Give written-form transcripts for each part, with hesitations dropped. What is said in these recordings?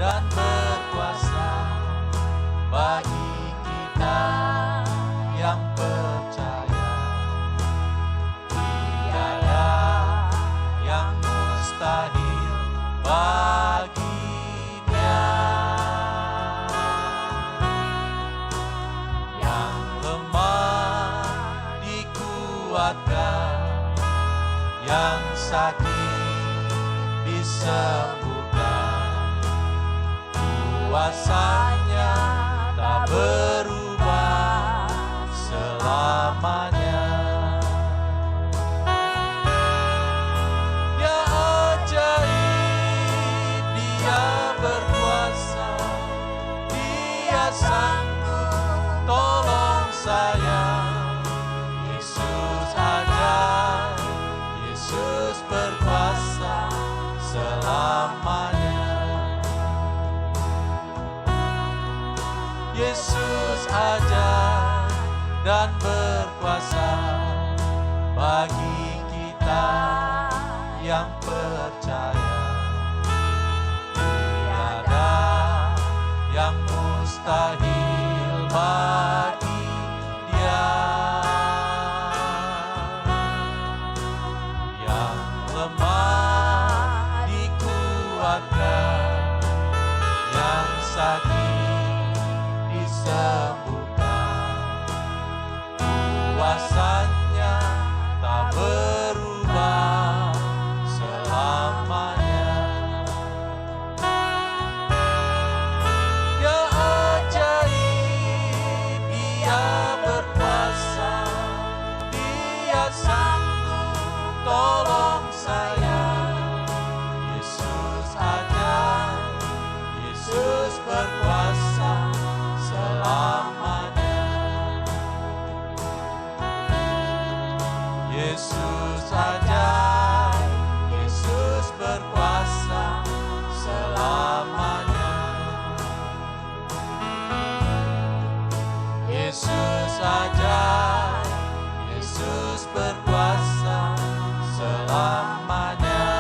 dan berkuasa bagi kita yang percaya. Tiada yang mustahil bagi Dia. Yang lemah dikuatkan, yang sakit disembuhkan. Kuasanya tak berubah selamanya. Dia ajaib, Dia berkuasa, Dia sanggup tolong saya. Yesus ajaib, Yesus berkuasa selamanya. Yesus ajaib dan berkuasa bagi kita yang percaya. Tiada yang mustahil bagi Dia. Yang lemah dikuatkan, yang sakit disembuhkan. Kuasanya tak berubah selamanya. Dia ajaib, Dia berkuasa, Dia sanggup tolong saya. Yesus ajaib, Yesus berkuasa selamanya. Yesus ajaib, Yesus berkuasa selamanya. Yesus ajaib, Yesus berkuasa selamanya.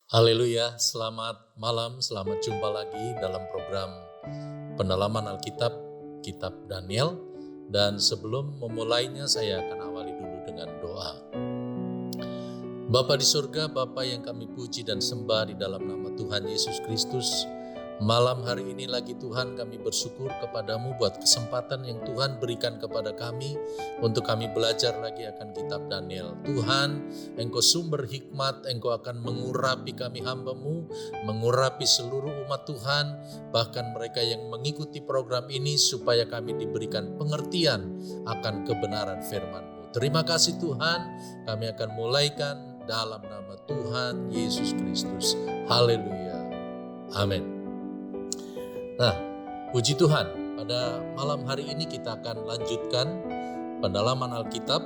Haleluya, selamat malam, selamat jumpa lagi dalam program pendalaman Alkitab, Kitab Daniel. Dan sebelum memulainya saya akan awali dulu dengan doa. Bapa di surga, Bapa yang kami puji dan sembah di dalam nama Tuhan Yesus Kristus. Malam hari ini lagi Tuhan kami bersyukur kepadamu buat kesempatan yang Tuhan berikan kepada kami untuk kami belajar lagi akan kitab Daniel. Tuhan, Engkau sumber hikmat, Engkau akan mengurapi kami hamba-Mu, mengurapi seluruh umat Tuhan, bahkan mereka yang mengikuti program ini supaya kami diberikan pengertian akan kebenaran firman-Mu. Terima kasih Tuhan, kami akan mulaikan dalam nama Tuhan Yesus Kristus. Haleluya. Amin. Nah, puji Tuhan, pada malam hari ini kita akan lanjutkan pendalaman Alkitab,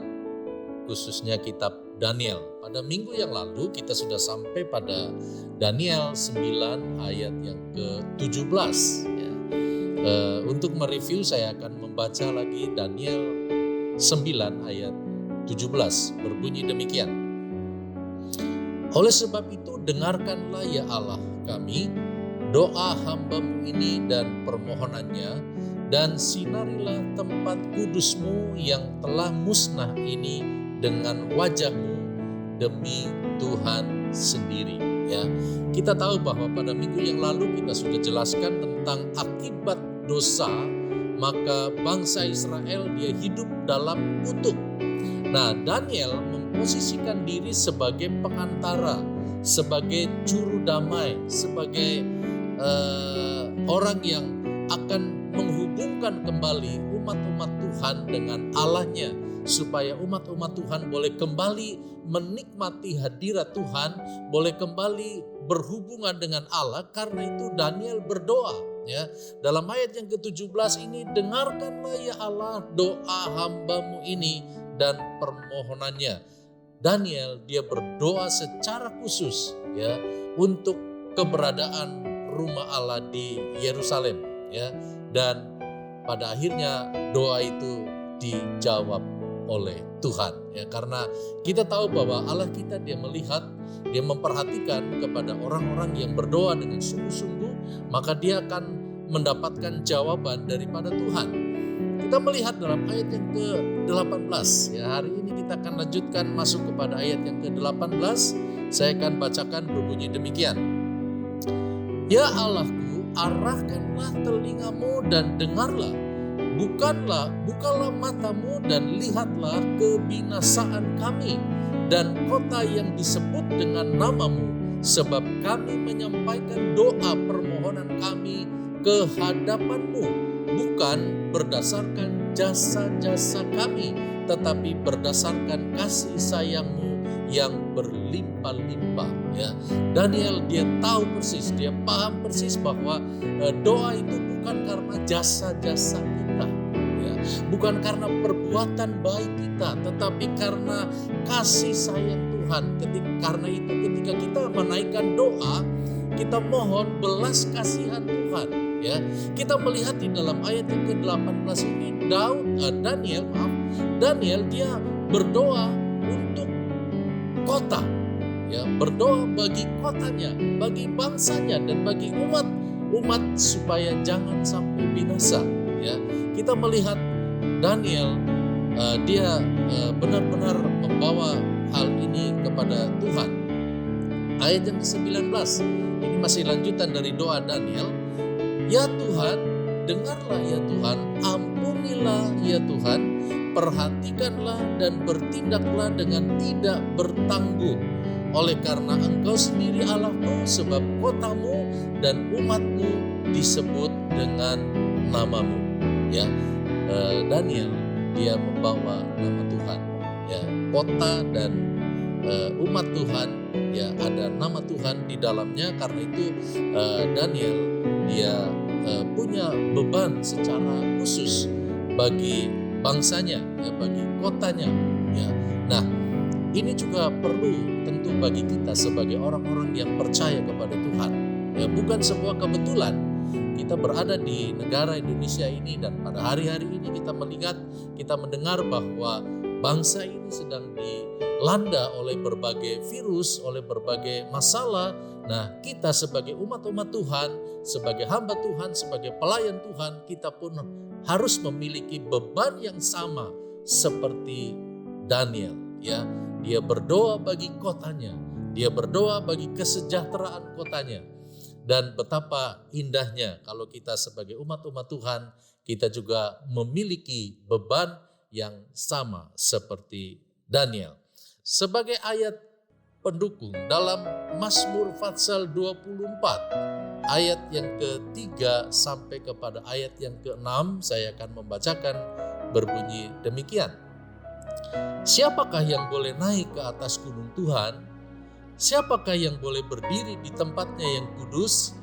khususnya kitab Daniel. Pada minggu yang lalu kita sudah sampai pada Daniel 9 ayat yang ke-17. Ya. Untuk mereview saya akan membaca lagi Daniel 9 ayat 17, berbunyi demikian. Oleh sebab itu dengarkanlah ya Allah kami, doa hamba-Mu ini dan permohonannya, dan sinarilah tempat kudus-Mu yang telah musnah ini dengan wajah-Mu demi Tuhan sendiri. Ya, kita tahu bahwa pada minggu yang lalu kita sudah jelaskan tentang akibat dosa, maka bangsa Israel dia hidup dalam kutuk. Nah, Daniel memposisikan diri sebagai pengantara, sebagai juru damai, sebagai orang yang akan menghubungkan kembali umat-umat Tuhan dengan Allahnya, supaya umat-umat Tuhan boleh kembali menikmati hadirat Tuhan, boleh kembali berhubungan dengan Allah. Karena itu Daniel berdoa, ya. Dalam ayat yang ke-17 ini, dengarkanlah ya Allah doa hamba-Mu ini dan permohonannya. Daniel dia berdoa secara khusus, ya, untuk keberadaan rumah Allah di Yerusalem, ya. Dan pada akhirnya doa itu dijawab oleh Tuhan, ya, karena kita tahu bahwa Allah kita dia melihat, dia memperhatikan kepada orang-orang yang berdoa dengan sungguh-sungguh, maka dia akan mendapatkan jawaban daripada Tuhan. Kita melihat dalam ayat yang ke-18, ya, hari ini kita akan lanjutkan masuk kepada ayat yang ke-18. Saya akan bacakan berbunyi demikian. Ya Allahku, arahkanlah telingamu dan dengarlah. Bukalah matamu dan lihatlah kebinasaan kami dan kota yang disebut dengan namamu. Sebab kami menyampaikan doa permohonan kami ke hadapanmu, bukan berdasarkan jasa-jasa kami, tetapi berdasarkan kasih sayangmu yang berlimpah-limpah. Ya, Daniel dia tahu persis, dia paham persis bahwa doa itu bukan karena jasa-jasa kita, ya, bukan karena perbuatan baik kita, tetapi karena kasih sayang Tuhan. Karena itu ketika kita menaikkan doa, kita mohon belas kasihan Tuhan. Ya, kita melihat di dalam ayat yang ke-18 ini Daniel dia berdoa untuk kota, ya, berdoa bagi kotanya, bagi bangsanya dan bagi umat supaya jangan sampai binasa. Ya, kita melihat Daniel dia benar-benar membawa hal ini kepada Tuhan. Ayat yang ke-19 ini masih lanjutan dari doa Daniel. Ya Tuhan, dengarlah ya Tuhan, ampunilah ya Tuhan, perhatikanlah dan bertindaklah dengan tidak bertanggung. Oleh karena Engkau sendiri Allahmu, sebab kotamu dan umatmu disebut dengan namamu. Ya, Daniel dia membawa nama Tuhan. Ya, kota dan umat Tuhan, ya, ada nama Tuhan di dalamnya. Karena itu Daniel dia punya beban secara khusus bagi bangsanya, ya, bagi kotanya. Ya. Nah, ini juga perlu tentu bagi kita sebagai orang-orang yang percaya kepada Tuhan. Ya, bukan sebuah kebetulan kita berada di negara Indonesia ini dan pada hari-hari ini kita melihat, kita mendengar bahwa bangsa ini sedang dilanda oleh berbagai virus, oleh berbagai masalah. Nah, kita sebagai umat-umat Tuhan, sebagai hamba Tuhan, sebagai pelayan Tuhan, kita pun harus memiliki beban yang sama seperti Daniel. Ya, dia berdoa bagi kotanya, dia berdoa bagi kesejahteraan kotanya. Dan betapa indahnya kalau kita sebagai umat-umat Tuhan, kita juga memiliki beban yang sama seperti Daniel. Sebagai ayat pendukung dalam Mazmur Fatsal 24 ayat yang ke-3 sampai kepada ayat yang ke-6, saya akan membacakan berbunyi demikian. Siapakah yang boleh naik ke atas gunung Tuhan? Siapakah yang boleh berdiri di tempatnya yang kudus?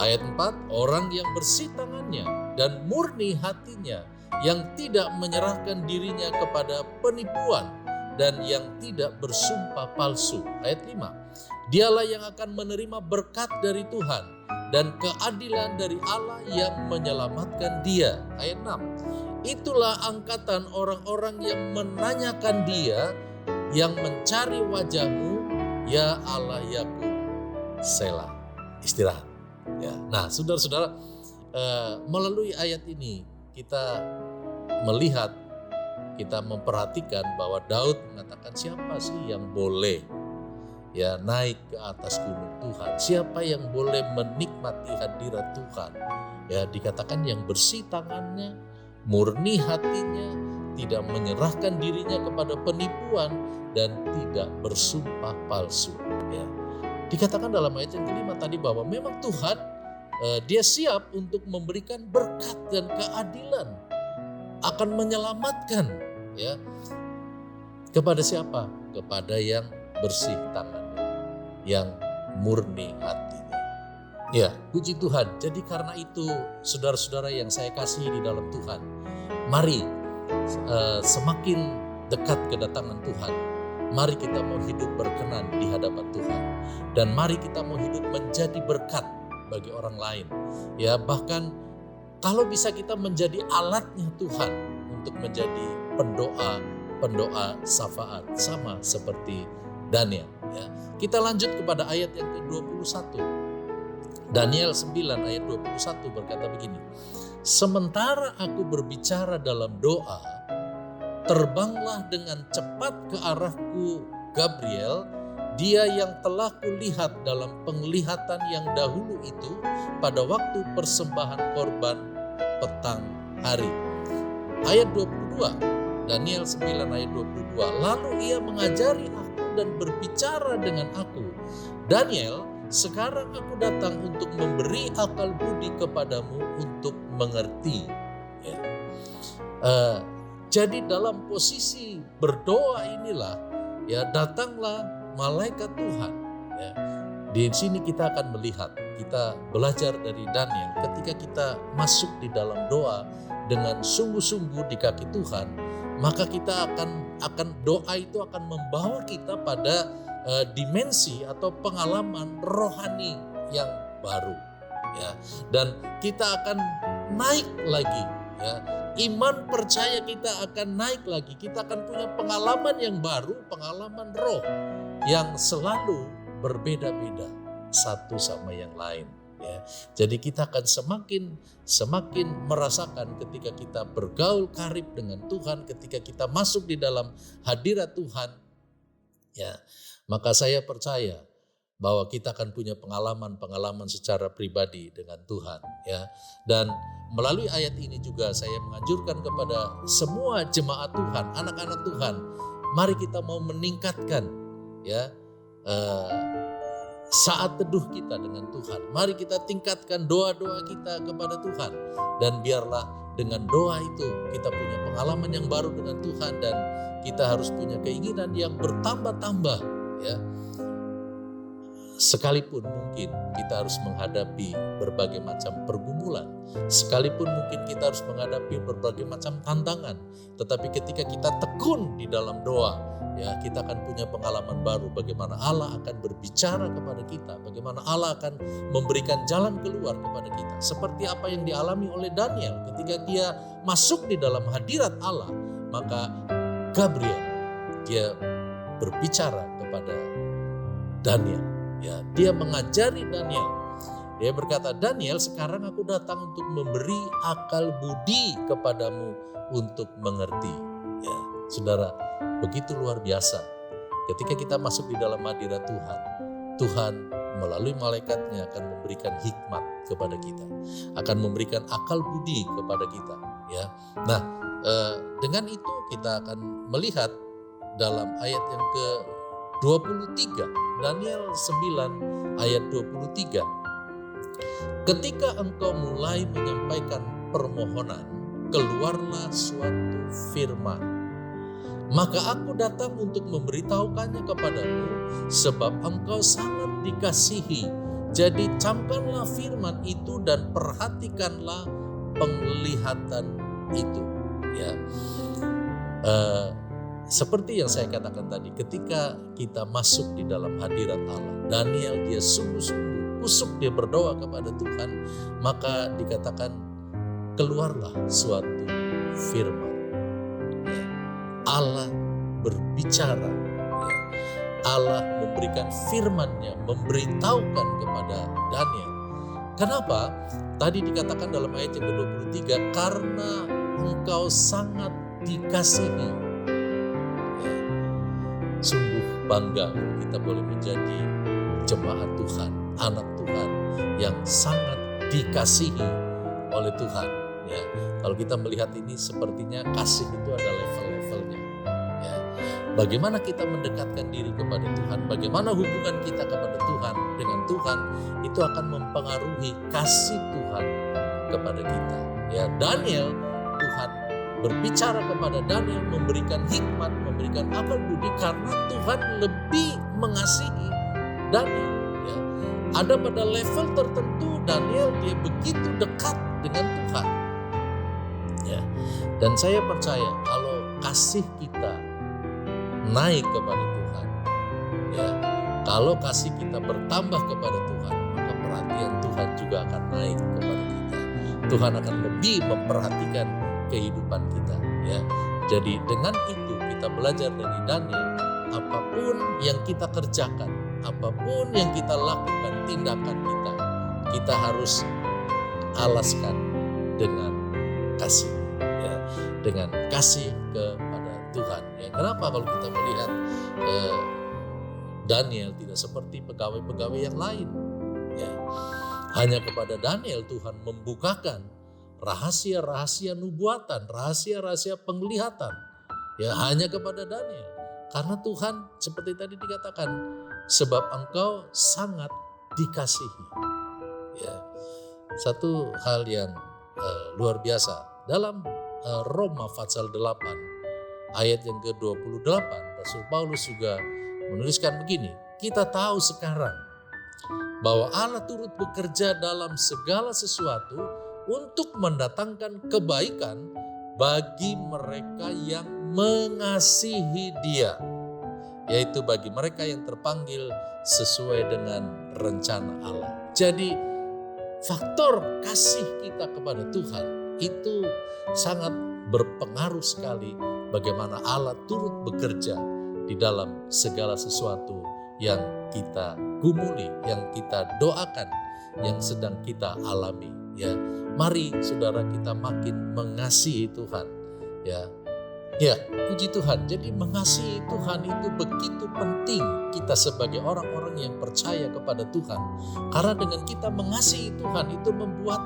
Ayat 4, orang yang bersih tangannya dan murni hatinya, yang tidak menyerahkan dirinya kepada penipuan dan yang tidak bersumpah palsu. Ayat 5, dialah yang akan menerima berkat dari Tuhan dan keadilan dari Allah yang menyelamatkan dia. Ayat 6, itulah angkatan orang-orang yang menanyakan dia, yang mencari wajah-Mu, ya Allah Yakub. Selah. Istirahat. Ya. Nah, saudara-saudara, melalui ayat ini kita melihat, kita memperhatikan bahwa Daud mengatakan siapa sih yang boleh, ya, naik ke atas gunung Tuhan? Siapa yang boleh menikmati hadirat Tuhan? Ya, dikatakan yang bersih tangannya, murni hatinya, tidak menyerahkan dirinya kepada penipuan dan tidak bersumpah palsu. Ya. Dikatakan dalam ayat yang kelima tadi bahwa memang Tuhan dia siap untuk memberikan berkat dan keadilan, akan menyelamatkan, ya, kepada siapa? Kepada yang bersih tangannya, yang murni hatinya. Ya, puji Tuhan. Jadi karena itu, saudara-saudara yang saya kasihi di dalam Tuhan, mari semakin dekat kedatangan Tuhan, mari kita mau hidup berkenan di hadapan Tuhan, dan mari kita mau hidup menjadi berkat bagi orang lain. Ya, bahkan kalau bisa kita menjadi alatnya Tuhan untuk menjadi pendoa syafaat sama seperti Daniel. Ya. Kita lanjut kepada ayat yang ke-21. Daniel 9 ayat 21 berkata begini. Sementara aku berbicara dalam doa, terbanglah dengan cepat ke arahku Gabriel, dia yang telah kulihat dalam penglihatan yang dahulu itu pada waktu persembahan korban petang hari. Ayat 22, Daniel 9 ayat 22. Lalu ia mengajari aku dan berbicara dengan aku. Daniel, sekarang aku datang untuk memberi akal budi kepadamu untuk mengerti. Ya. Jadi dalam posisi berdoa inilah, ya, datanglah malaikat Tuhan. Ya. Di sini kita akan melihat, kita belajar dari Daniel, ketika kita masuk di dalam doa dengan sungguh-sungguh di kaki Tuhan, maka kita akan doa itu akan membawa kita pada dimensi atau pengalaman rohani yang baru. Ya. Dan kita akan naik lagi. Ya. Iman percaya kita akan naik lagi. Kita akan punya pengalaman yang baru, pengalaman roh yang selalu berbeda-beda satu sama yang lain. Ya. Jadi kita akan semakin merasakan ketika kita bergaul karib dengan Tuhan, ketika kita masuk di dalam hadirat Tuhan, ya, maka saya percaya bahwa kita akan punya pengalaman secara pribadi dengan Tuhan. Ya. Dan melalui ayat ini juga saya menganjurkan kepada semua jemaat Tuhan, anak-anak Tuhan, mari kita mau meningkatkan, ya, saat teduh kita dengan Tuhan. Mari kita tingkatkan doa-doa kita kepada Tuhan. Dan biarlah dengan doa itu kita punya pengalaman yang baru dengan Tuhan. Dan kita harus punya keinginan yang bertambah-tambah. Ya. Sekalipun mungkin kita harus menghadapi berbagai macam pergumulan. Sekalipun mungkin kita harus menghadapi berbagai macam tantangan. Tetapi ketika kita tekun di dalam doa, ya, kita akan punya pengalaman baru bagaimana Allah akan berbicara kepada kita, bagaimana Allah akan memberikan jalan keluar kepada kita. Seperti apa yang dialami oleh Daniel ketika dia masuk di dalam hadirat Allah, maka Gabriel dia berbicara kepada Daniel, ya, dia mengajari Daniel. Dia berkata, Daniel, sekarang aku datang untuk memberi akal budi kepadamu untuk mengerti. Ya, saudara, begitu luar biasa. Ketika kita masuk di dalam hadirat Tuhan, Tuhan melalui malaikatnya akan memberikan hikmat kepada kita, akan memberikan akal budi kepada kita. Ya, nah, dengan itu kita akan melihat dalam ayat yang ke-23, Daniel 9 ayat 23. Ketika engkau mulai menyampaikan permohonan, keluarlah suatu firman. Maka aku datang untuk memberitahukannya kepadamu, sebab engkau sangat dikasihi. Jadi camkanlah firman itu dan perhatikanlah penglihatan itu. Ya, seperti yang saya katakan tadi, ketika kita masuk di dalam hadirat Allah, Daniel dia sungguh-sungguh kusuk, dia berdoa kepada Tuhan, maka dikatakan keluarlah suatu firman. Ya. Allah berbicara, ya. Allah memberikan firman-Nya, memberitahukan kepada Daniel. Kenapa? Tadi dikatakan dalam ayat yang ke-23, karena engkau sangat dikasihi. Ya. Sungguh bangga kita boleh menjadi jemaat Tuhan, anak Tuhan yang sangat dikasihi oleh Tuhan. Ya, kalau kita melihat ini sepertinya kasih itu ada level-levelnya. Ya, bagaimana kita mendekatkan diri kepada Tuhan, bagaimana hubungan kita kepada Tuhan dengan Tuhan, itu akan mempengaruhi kasih Tuhan kepada kita. Ya, Daniel, Tuhan berbicara kepada Daniel, memberikan hikmat, memberikan akal budi karena Tuhan lebih mengasihi Daniel. Ya. Ada pada level tertentu Daniel dia begitu dekat dengan Tuhan. Ya. Dan saya percaya kalau kasih kita naik kepada Tuhan, ya, kalau kasih kita bertambah kepada Tuhan, maka perhatian Tuhan juga akan naik kepada kita. Tuhan akan lebih memperhatikan kehidupan kita, ya. Jadi dengan itu kita belajar dari Daniel, apapun yang kita kerjakan, apapun yang kita lakukan, tindakan kita harus alaskan dengan kasih, ya, dengan kasih kepada Tuhan. Ya, kenapa kalau kita melihat Daniel tidak seperti pegawai-pegawai yang lain, ya. Hanya kepada Daniel Tuhan membukakan rahasia-rahasia nubuatan, rahasia-rahasia penglihatan. Ya, hanya kepada Daniel. Karena Tuhan seperti tadi dikatakan, sebab engkau sangat dikasihi. Ya. Satu hal yang luar biasa. Dalam Roma pasal 8 ayat yang ke-28, Rasul Paulus juga menuliskan begini, kita tahu sekarang bahwa Allah turut bekerja dalam segala sesuatu untuk mendatangkan kebaikan bagi mereka yang mengasihi Dia, yaitu bagi mereka yang terpanggil sesuai dengan rencana Allah. Jadi faktor kasih kita kepada Tuhan itu sangat berpengaruh sekali bagaimana Allah turut bekerja di dalam segala sesuatu yang kita gumuli, yang kita doakan, yang sedang kita alami. Ya, mari saudara kita makin mengasihi Tuhan. Ya, puji Tuhan. Jadi mengasihi Tuhan itu begitu penting kita sebagai orang-orang yang percaya kepada Tuhan. Karena dengan kita mengasihi Tuhan itu membuat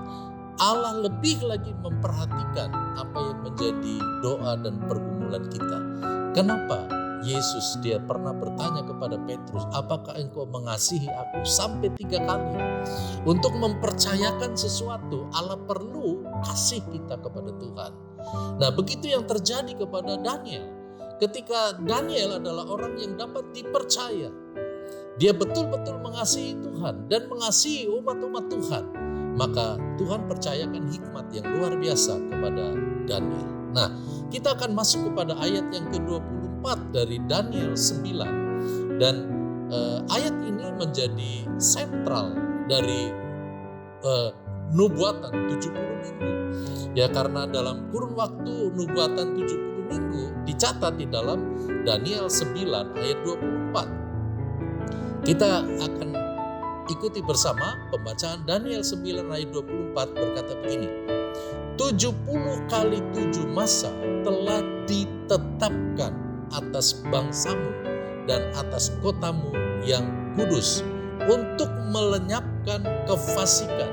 Allah lebih lagi memperhatikan apa yang menjadi doa dan pergumulan kita. Kenapa? Yesus dia pernah bertanya kepada Petrus, apakah engkau mengasihi aku? Sampai 3 kali. Untuk mempercayakan sesuatu, Allah perlu kasih kita kepada Tuhan. Nah, begitu yang terjadi kepada Daniel. Ketika Daniel adalah orang yang dapat dipercaya, dia betul-betul mengasihi Tuhan dan mengasihi umat-umat Tuhan, maka Tuhan percayakan hikmat yang luar biasa kepada Daniel. Nah, kita akan masuk kepada ayat yang ke-24 dari Daniel 9. Dan ayat ini menjadi sentral dari nubuatan 70 minggu. Ya, karena dalam kurun waktu nubuatan 70 minggu dicatat di dalam Daniel 9 ayat 24. Kita akan ikuti bersama pembacaan Daniel 9 ayat 24 berkata begini. 70 kali 7 masa telah ditetapkan atas bangsamu dan atas kotamu yang kudus untuk melenyapkan kefasikan,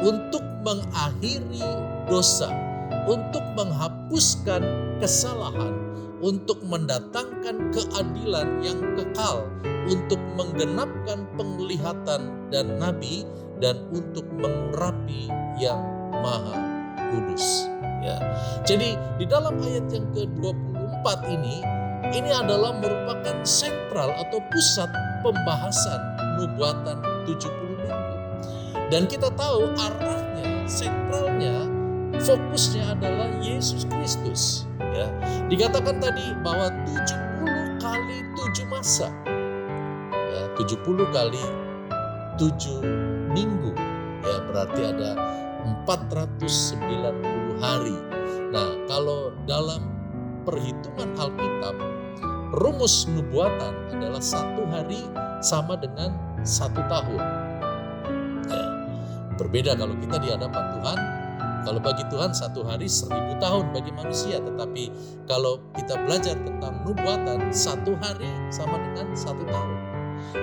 untuk mengakhiri dosa, untuk menghapuskan kesalahan, untuk mendatangkan keadilan yang kekal, untuk menggenapkan penglihatan dan nabi, dan untuk mengurapi yang maha kudus. Ya. Jadi di dalam ayat yang ke-24 ini adalah merupakan sentral atau pusat pembahasan nubuatan 70 minggu. Dan kita tahu arahnya, sentralnya, fokusnya adalah Yesus Kristus. Ya. Dikatakan tadi bahwa 70 kali 7 masa. Ya, 70 kali 7 minggu. Ya, berarti ada 490 hari. Nah, kalau dalam perhitungan Alkitab, rumus nubuatan adalah 1 hari sama dengan 1 tahun. Ya, berbeda kalau kita di hadapan Tuhan. Kalau bagi Tuhan 1 hari 1000 tahun bagi manusia. Tetapi kalau kita belajar tentang nubuatan, 1 hari sama dengan 1 tahun.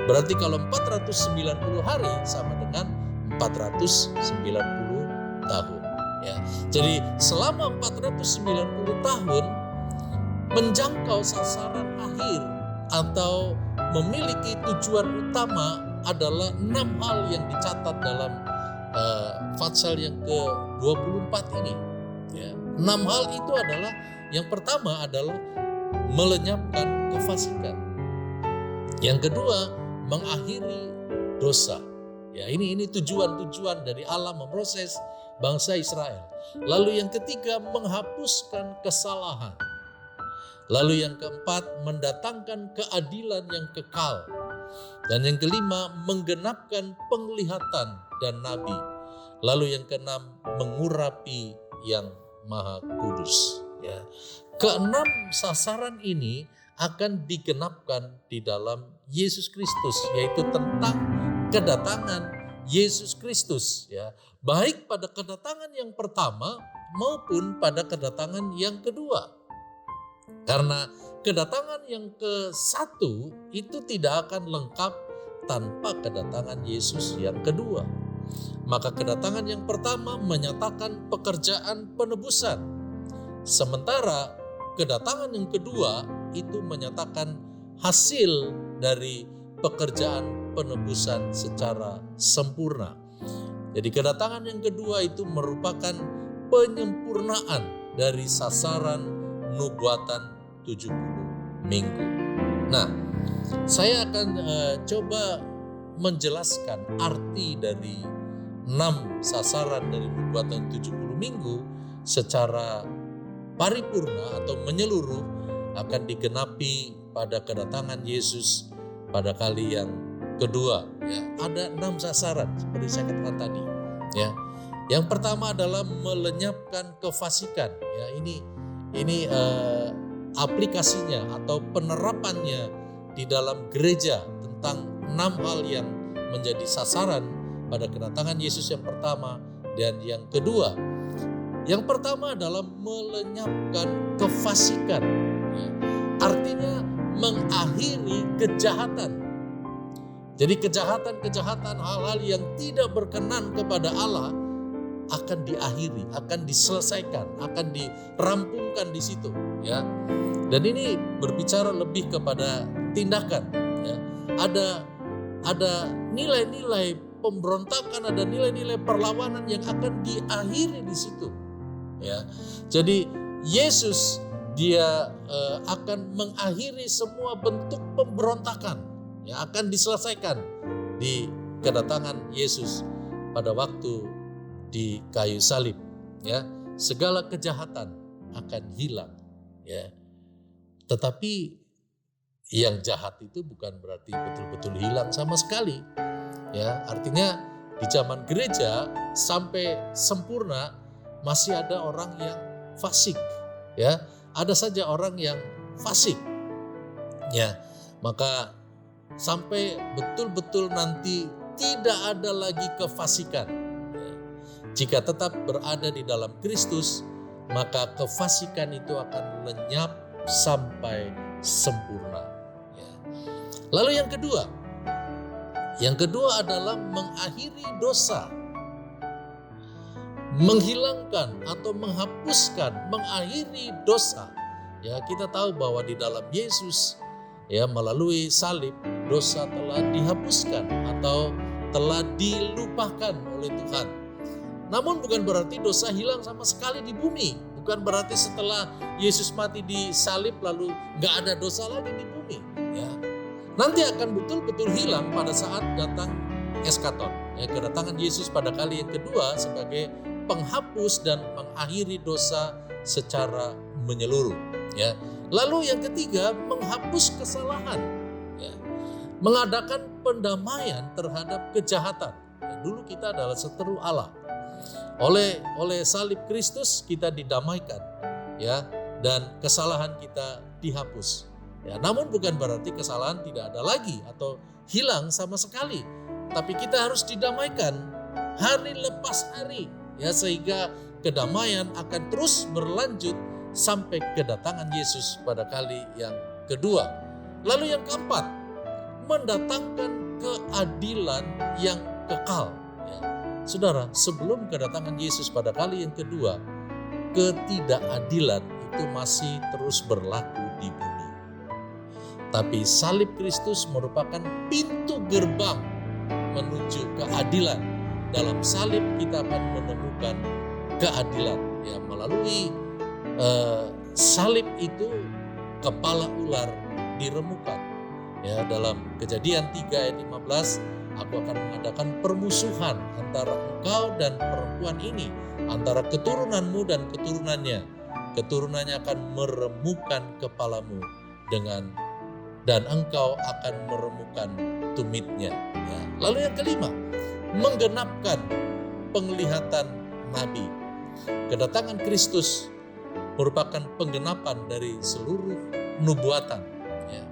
Berarti kalau 490 hari sama dengan 490 tahun. Ya. Jadi selama 490 tahun menjangkau sasaran akhir atau memiliki tujuan utama adalah 6 hal yang dicatat dalam pasal yang ke-24 ini. Ya. 6 hal itu adalah, yang pertama adalah melenyapkan kefasikan. Yang kedua, mengakhiri dosa. Ya, ini tujuan-tujuan dari Allah memproses bangsa Israel. Lalu yang ketiga, menghapuskan kesalahan. Lalu yang keempat, mendatangkan keadilan yang kekal. Dan yang kelima, menggenapkan penglihatan dan nabi. Lalu yang keenam, mengurapi yang Maha Kudus. Ya. Keenam sasaran ini akan digenapkan di dalam Yesus Kristus, yaitu tentang kedatangan Yesus Kristus. Ya. Baik pada kedatangan yang pertama maupun pada kedatangan yang kedua. Karena kedatangan yang ke-1 itu tidak akan lengkap tanpa kedatangan Yesus yang kedua. Maka kedatangan yang pertama menyatakan pekerjaan penebusan. Sementara kedatangan yang kedua itu menyatakan hasil dari pekerjaan penebusan secara sempurna. Jadi kedatangan yang kedua itu merupakan penyempurnaan dari sasaran nubuatan 70 minggu. Nah, saya akan coba menjelaskan arti dari 6 sasaran dari nubuatan 70 minggu secara paripurna atau menyeluruh akan digenapi pada kedatangan Yesus pada kali yang kedua. Ya, ada 6 sasaran seperti saya katakan tadi. Ya, yang pertama adalah melenyapkan kefasikan. Ya, ini aplikasinya atau penerapannya di dalam gereja tentang 6 hal yang menjadi sasaran pada kedatangan Yesus yang pertama dan yang kedua. Yang pertama adalah melenyapkan kefasikan. Ya. Artinya mengakhiri kejahatan. Jadi kejahatan-kejahatan, hal-hal yang tidak berkenan kepada Allah akan diakhiri, akan diselesaikan, akan dirampungkan di situ. Ya. Dan ini berbicara lebih kepada tindakan. Ya. Ada nilai-nilai pemberontakan, ada nilai-nilai perlawanan yang akan diakhiri di situ. Ya, jadi Yesus dia akan mengakhiri semua bentuk pemberontakan yang akan diselesaikan di kedatangan Yesus pada waktu di kayu salib. Ya, segala kejahatan akan hilang. Ya, tetapi yang jahat itu bukan berarti betul-betul hilang sama sekali. Ya, artinya di zaman gereja sampai sempurna masih ada orang yang fasik. Ya, ada saja orang yang fasik. Ya, maka sampai betul-betul nanti tidak ada lagi kefasikan. Ya. Jika tetap berada di dalam Kristus, maka kefasikan itu akan lenyap sampai sempurna. Ya. Lalu yang kedua adalah mengakhiri dosa. Menghilangkan atau menghapuskan, mengakhiri dosa. Ya, kita tahu bahwa di dalam Yesus, ya, melalui salib, dosa telah dihapuskan atau telah dilupakan oleh Tuhan. Namun bukan berarti dosa hilang sama sekali di bumi. Bukan berarti setelah Yesus mati di salib lalu gak ada dosa lagi di bumi. Ya. Nanti akan betul-betul hilang pada saat datang eskaton. Ya, kedatangan Yesus pada kali yang kedua sebagai penghapus dan mengakhiri dosa secara menyeluruh. Ya. Lalu yang ketiga, menghapus kesalahan. Ya. Mengadakan pendamaian terhadap kejahatan. Ya, dulu kita adalah seteru Allah. Oleh salib Kristus kita didamaikan. Ya, dan kesalahan kita dihapus. Ya, namun bukan berarti kesalahan tidak ada lagi atau hilang sama sekali. Tapi kita harus didamaikan hari lepas hari. Ya, sehingga kedamaian akan terus berlanjut sampai kedatangan Yesus pada kali yang kedua. Lalu yang keempat, mendatangkan keadilan yang kekal. Ya. Saudara, sebelum kedatangan Yesus pada kali yang kedua, ketidakadilan itu masih terus berlaku di bumi. Tapi salib Kristus merupakan pintu gerbang menuju keadilan. Dalam salib kita akan menemukan keadilan. Ya, melalui salib itu kepala ular diremukan. Ya, dalam Kejadian 3 ayat 15, aku akan mengadakan permusuhan antara engkau dan perempuan ini, antara keturunanmu dan keturunannya. Keturunannya akan meremukan kepalamu dan engkau akan meremukan tumitnya. Ya. Lalu yang kelima, menggenapkan penglihatan nabi. Kedatangan Kristus merupakan penggenapan dari seluruh nubuatan. Ya.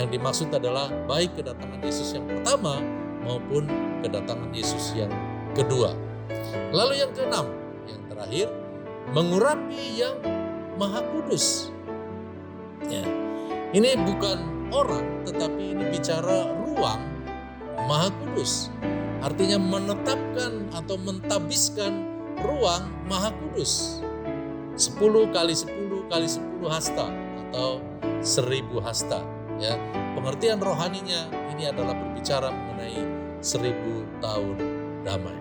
Yang dimaksud adalah baik kedatangan Yesus yang pertama maupun kedatangan Yesus yang kedua. Lalu yang keenam, yang terakhir, mengurapi yang Maha Kudus. Ya. Ini bukan orang, tetapi ini bicara ruang Maha Kudus. Artinya menetapkan atau mentabiskan ruang Maha Kudus. 10 kali 10 kali 10 hasta atau 1000 hasta. Ya, pengertian rohaninya ini adalah berbicara mengenai 1000 tahun damai.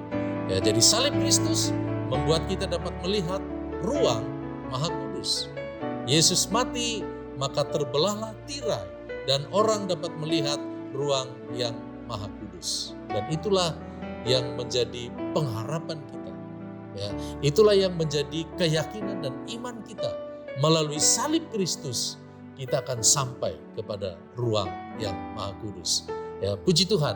Ya, jadi salib Kristus membuat kita dapat melihat ruang Maha Kudus. Yesus mati, maka terbelahlah tirai dan orang dapat melihat ruang yang Maha Kudus. Dan itulah yang menjadi pengharapan kita. Ya, itulah yang menjadi keyakinan dan iman kita. Melalui salib Kristus, kita akan sampai kepada ruang yang Maha Kudus. Ya, puji Tuhan.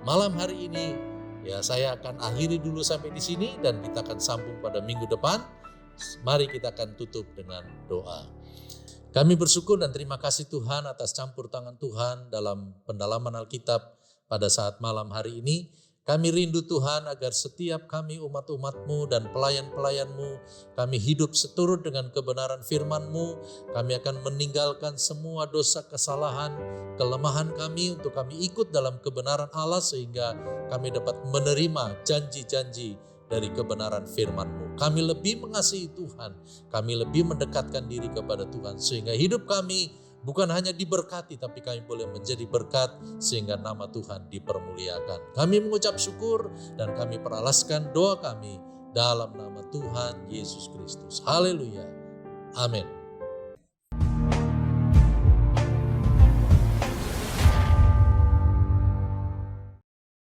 Malam hari ini, ya saya akan akhiri dulu sampai di sini dan kita akan sambung pada minggu depan. Mari kita akan tutup dengan doa. Kami bersyukur dan terima kasih Tuhan atas campur tangan Tuhan dalam pendalaman Alkitab pada saat malam hari ini. Kami rindu Tuhan agar setiap kami umat-umat-Mu dan pelayan-pelayan-Mu, kami hidup seturut dengan kebenaran firman-Mu. Kami akan meninggalkan semua dosa, kesalahan, kelemahan kami untuk kami ikut dalam kebenaran Allah sehingga kami dapat menerima janji-janji dari kebenaran firman-Mu. Kami lebih mengasihi Tuhan, kami lebih mendekatkan diri kepada Tuhan sehingga hidup kami bukan hanya diberkati, tapi kami boleh menjadi berkat sehingga nama Tuhan dipermuliakan. Kami mengucap syukur dan kami peralaskan doa kami dalam nama Tuhan Yesus Kristus. Haleluya. Amin.